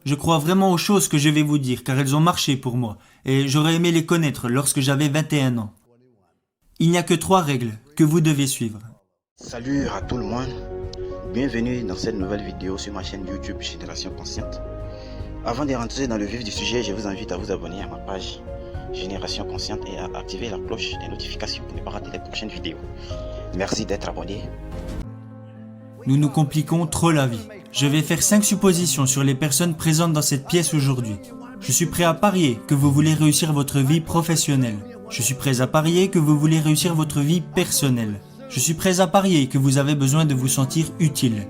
Je crois vraiment aux choses que je vais vous dire car elles ont marché pour moi et j'aurais aimé les connaître lorsque j'avais 21 ans. Il n'y a que 3 règles que vous devez suivre. Salut à tout le monde, bienvenue dans cette nouvelle vidéo sur ma chaîne YouTube Génération Consciente. Avant de rentrer dans le vif du sujet, je vous invite à vous abonner à ma page Génération Consciente et à activer la cloche des notifications pour ne pas rater les prochaines vidéos. Merci d'être abonné. Nous nous compliquons trop la vie. Je vais faire 5 suppositions sur les personnes présentes dans cette pièce aujourd'hui. Je suis prêt à parier que vous voulez réussir votre vie professionnelle. Je suis prêt à parier que vous voulez réussir votre vie personnelle. Je suis prêt à parier que vous avez besoin de vous sentir utile.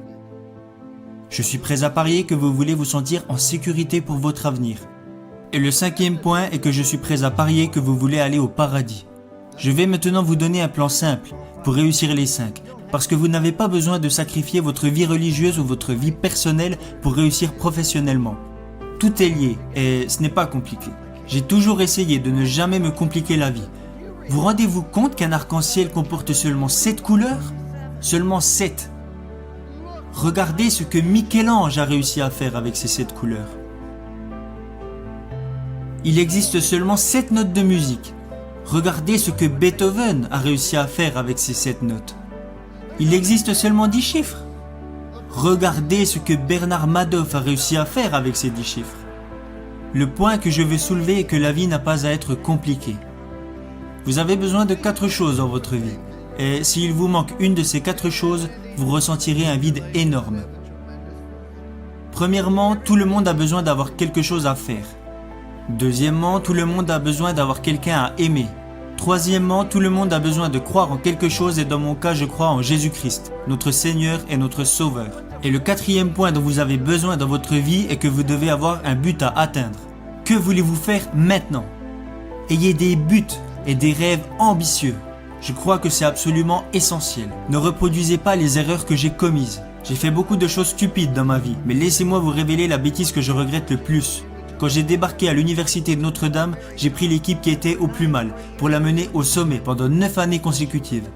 Je suis prêt à parier que vous voulez vous sentir en sécurité pour votre avenir. Et le 5e point est que je suis prêt à parier que vous voulez aller au paradis. Je vais maintenant vous donner un plan simple pour réussir les 5, parce que vous n'avez pas besoin de sacrifier votre vie religieuse ou votre vie personnelle pour réussir professionnellement. Tout est lié et ce n'est pas compliqué. J'ai toujours essayé de ne jamais me compliquer la vie. Vous rendez-vous compte qu'un arc-en-ciel comporte seulement 7 couleurs ? Seulement 7. Regardez ce que Michel-Ange a réussi à faire avec ces 7 couleurs. Il existe seulement 7 notes de musique. Regardez ce que Beethoven a réussi à faire avec ces 7 notes. Il existe seulement 10 chiffres. Regardez ce que Bernard Madoff a réussi à faire avec ces 10 chiffres. Le point que je veux soulever est que la vie n'a pas à être compliquée. Vous avez besoin de 4 choses dans votre vie. Et s'il vous manque une de ces 4 choses, vous ressentirez un vide énorme. Premièrement, tout le monde a besoin d'avoir quelque chose à faire. Deuxièmement, tout le monde a besoin d'avoir quelqu'un à aimer. Troisièmement, tout le monde a besoin de croire en quelque chose et dans mon cas, je crois en Jésus-Christ, notre Seigneur et notre Sauveur. Et le 4e point dont vous avez besoin dans votre vie est que vous devez avoir un but à atteindre. Que voulez-vous faire maintenant ? Ayez des buts et des rêves ambitieux. Je crois que c'est absolument essentiel. Ne reproduisez pas les erreurs que j'ai commises. J'ai fait beaucoup de choses stupides dans ma vie, mais laissez-moi vous révéler la bêtise que je regrette le plus. Quand j'ai débarqué à l'université de Notre-Dame, j'ai pris l'équipe qui était au plus mal pour la mener au sommet pendant 9 années consécutives.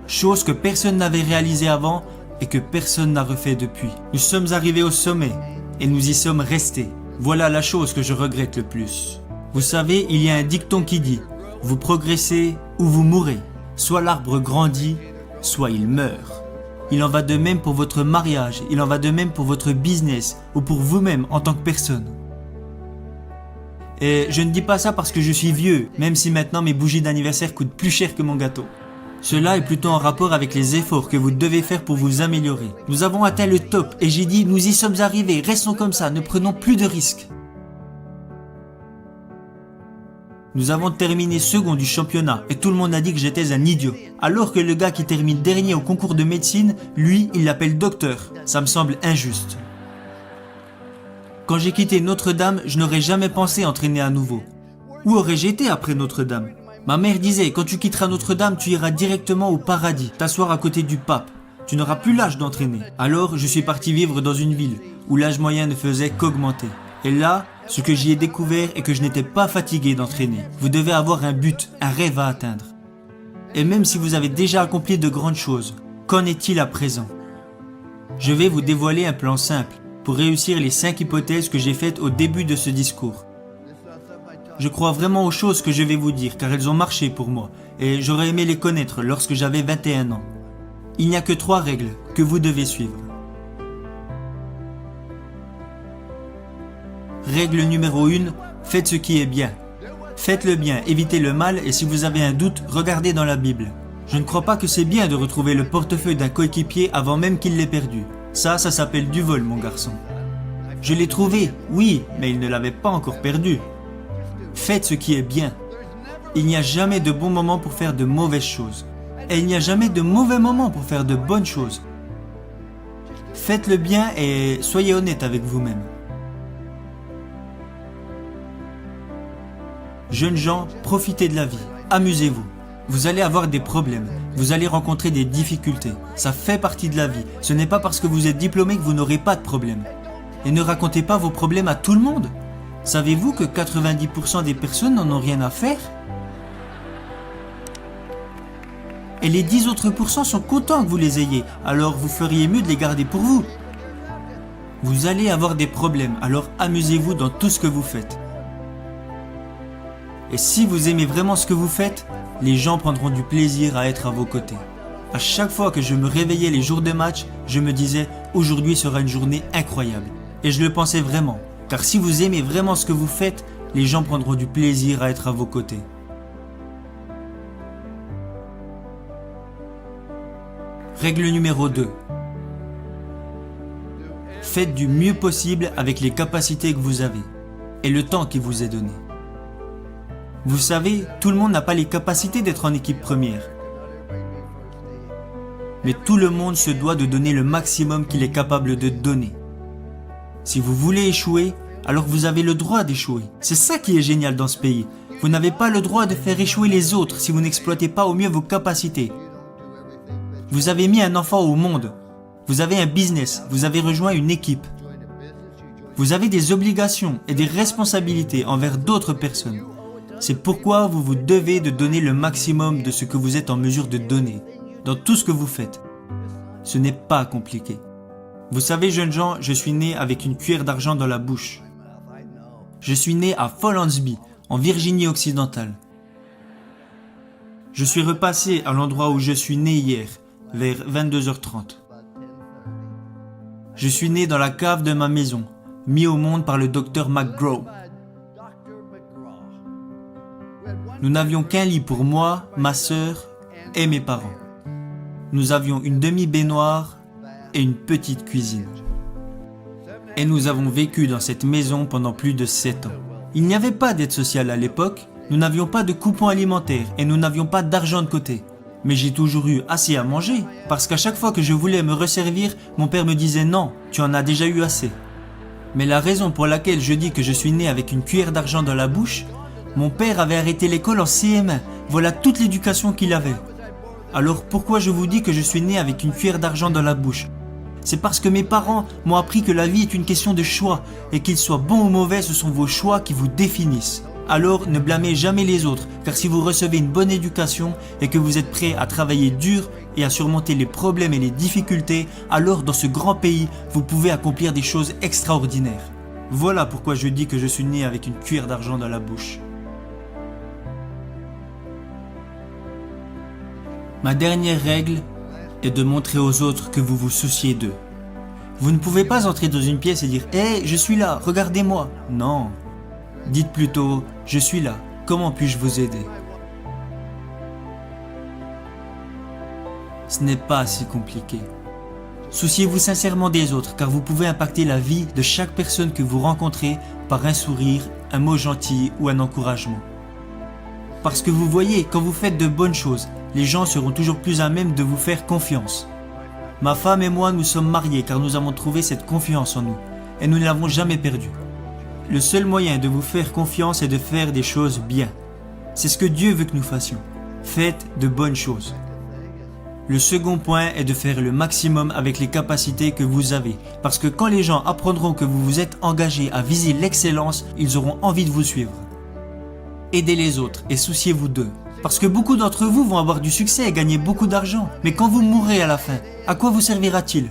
Chose que personne n'avait réalisée avant et que personne n'a refait depuis. Nous sommes arrivés au sommet et nous y sommes restés. Voilà la chose que je regrette le plus. Vous savez, il y a un dicton qui dit « Vous progressez ou vous mourrez. Soit l'arbre grandit, soit il meurt. » Il en va de même pour votre mariage, il en va de même pour votre business ou pour vous-même en tant que personne. Et je ne dis pas ça parce que je suis vieux, même si maintenant mes bougies d'anniversaire coûtent plus cher que mon gâteau. Cela est plutôt en rapport avec les efforts que vous devez faire pour vous améliorer. Nous avons atteint le top et j'ai dit nous y sommes arrivés, restons comme ça, ne prenons plus de risques. Nous avons terminé second du championnat et tout le monde a dit que j'étais un idiot. Alors que le gars qui termine dernier au concours de médecine, lui, il l'appelle docteur. Ça me semble injuste. Quand j'ai quitté Notre-Dame, je n'aurais jamais pensé entraîner à nouveau. Où aurais-je été après Notre-Dame ? Ma mère disait, quand tu quitteras Notre-Dame, tu iras directement au paradis, t'asseoir à côté du pape. Tu n'auras plus l'âge d'entraîner. Alors, je suis parti vivre dans une ville où l'âge moyen ne faisait qu'augmenter. Et là, ce que j'y ai découvert est que je n'étais pas fatigué d'entraîner. Vous devez avoir un but, un rêve à atteindre. Et même si vous avez déjà accompli de grandes choses, qu'en est-il à présent ? Je vais vous dévoiler un plan simple pour réussir les 5 hypothèses que j'ai faites au début de ce discours. Je crois vraiment aux choses que je vais vous dire car elles ont marché pour moi et j'aurais aimé les connaître lorsque j'avais 21 ans. Il n'y a que 3 règles que vous devez suivre. Règle numéro 1, faites ce qui est bien. Faites le bien, évitez le mal et si vous avez un doute, regardez dans la Bible. Je ne crois pas que c'est bien de retrouver le portefeuille d'un coéquipier avant même qu'il l'ait perdu. Ça s'appelle du vol, mon garçon. Je l'ai trouvé, oui, mais il ne l'avait pas encore perdu. Faites ce qui est bien. Il n'y a jamais de bon moment pour faire de mauvaises choses. Et il n'y a jamais de mauvais moment pour faire de bonnes choses. Faites le bien et soyez honnête avec vous-même. Jeunes gens, profitez de la vie. Amusez-vous. Vous allez avoir des problèmes, vous allez rencontrer des difficultés. Ça fait partie de la vie. Ce n'est pas parce que vous êtes diplômé que vous n'aurez pas de problème. Et ne racontez pas vos problèmes à tout le monde. Savez-vous que 90% des personnes n'en ont rien à faire ? Et les 10 autres % sont contents que vous les ayez, alors vous feriez mieux de les garder pour vous. Vous allez avoir des problèmes, alors amusez-vous dans tout ce que vous faites. Et si vous aimez vraiment ce que vous faites, les gens prendront du plaisir à être à vos côtés. À chaque fois que je me réveillais les jours de match, je me disais « Aujourd'hui sera une journée incroyable ». Et je le pensais vraiment, car si vous aimez vraiment ce que vous faites, les gens prendront du plaisir à être à vos côtés. Règle numéro 2. Faites du mieux possible avec les capacités que vous avez et le temps qui vous est donné. Vous savez, tout le monde n'a pas les capacités d'être en équipe première. Mais tout le monde se doit de donner le maximum qu'il est capable de donner. Si vous voulez échouer, alors vous avez le droit d'échouer. C'est ça qui est génial dans ce pays. Vous n'avez pas le droit de faire échouer les autres si vous n'exploitez pas au mieux vos capacités. Vous avez mis un enfant au monde. Vous avez un business. Vous avez rejoint une équipe. Vous avez des obligations et des responsabilités envers d'autres personnes. C'est pourquoi vous vous devez de donner le maximum de ce que vous êtes en mesure de donner, dans tout ce que vous faites. Ce n'est pas compliqué. Vous savez, jeunes gens, je suis né avec une cuillère d'argent dans la bouche. Je suis né à Follansbee, en Virginie occidentale. Je suis repassé à l'endroit où je suis né hier, vers 22h30. Je suis né dans la cave de ma maison, mis au monde par le docteur McGraw. Nous n'avions qu'un lit pour moi, ma sœur et mes parents. Nous avions une demi-baignoire et une petite cuisine. Et nous avons vécu dans cette maison pendant plus de 7 ans. Il n'y avait pas d'aide sociale à l'époque, nous n'avions pas de coupons alimentaires et nous n'avions pas d'argent de côté. Mais j'ai toujours eu assez à manger, parce qu'à chaque fois que je voulais me resservir, mon père me disait « Non, tu en as déjà eu assez ». Mais la raison pour laquelle je dis que je suis né avec une cuillère d'argent dans la bouche, mon père avait arrêté l'école en CM1, voilà toute l'éducation qu'il avait. Alors pourquoi je vous dis que je suis né avec une cuillère d'argent dans la bouche ? C'est parce que mes parents m'ont appris que la vie est une question de choix, et qu'ils soient bons ou mauvais, ce sont vos choix qui vous définissent. Alors ne blâmez jamais les autres, car si vous recevez une bonne éducation et que vous êtes prêt à travailler dur et à surmonter les problèmes et les difficultés, alors dans ce grand pays, vous pouvez accomplir des choses extraordinaires. Voilà pourquoi je dis que je suis né avec une cuillère d'argent dans la bouche. Ma dernière règle est de montrer aux autres que vous vous souciez d'eux. Vous ne pouvez pas entrer dans une pièce et dire « Hey, je suis là, regardez-moi » Non. Dites plutôt « Je suis là, comment puis-je vous aider ?» Ce n'est pas si compliqué. Souciez-vous sincèrement des autres, car vous pouvez impacter la vie de chaque personne que vous rencontrez par un sourire, un mot gentil ou un encouragement. Parce que vous voyez, quand vous faites de bonnes choses, les gens seront toujours plus à même de vous faire confiance. Ma femme et moi, nous sommes mariés car nous avons trouvé cette confiance en nous, et nous ne l'avons jamais perdue. Le seul moyen de vous faire confiance est de faire des choses bien. C'est ce que Dieu veut que nous fassions. Faites de bonnes choses. Le second point est de faire le maximum avec les capacités que vous avez, parce que quand les gens apprendront que vous vous êtes engagé à viser l'excellence, ils auront envie de vous suivre. Aidez les autres et souciez-vous d'eux. Parce que beaucoup d'entre vous vont avoir du succès et gagner beaucoup d'argent. Mais quand vous mourrez à la fin, à quoi vous servira-t-il ?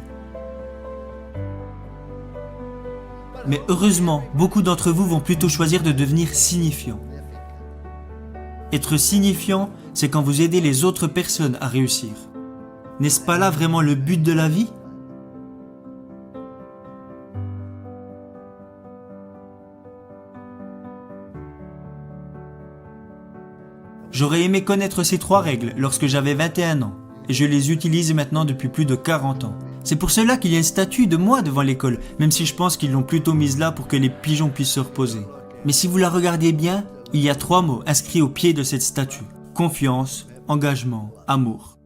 Mais heureusement, beaucoup d'entre vous vont plutôt choisir de devenir signifiants. Être signifiant, c'est quand vous aidez les autres personnes à réussir. N'est-ce pas là vraiment le but de la vie ? J'aurais aimé connaître ces 3 règles lorsque j'avais 21 ans, et je les utilise maintenant depuis plus de 40 ans. C'est pour cela qu'il y a une statue de moi devant l'école, même si je pense qu'ils l'ont plutôt mise là pour que les pigeons puissent se reposer. Mais si vous la regardez bien, il y a 3 mots inscrits au pied de cette statue. Confiance, engagement, amour.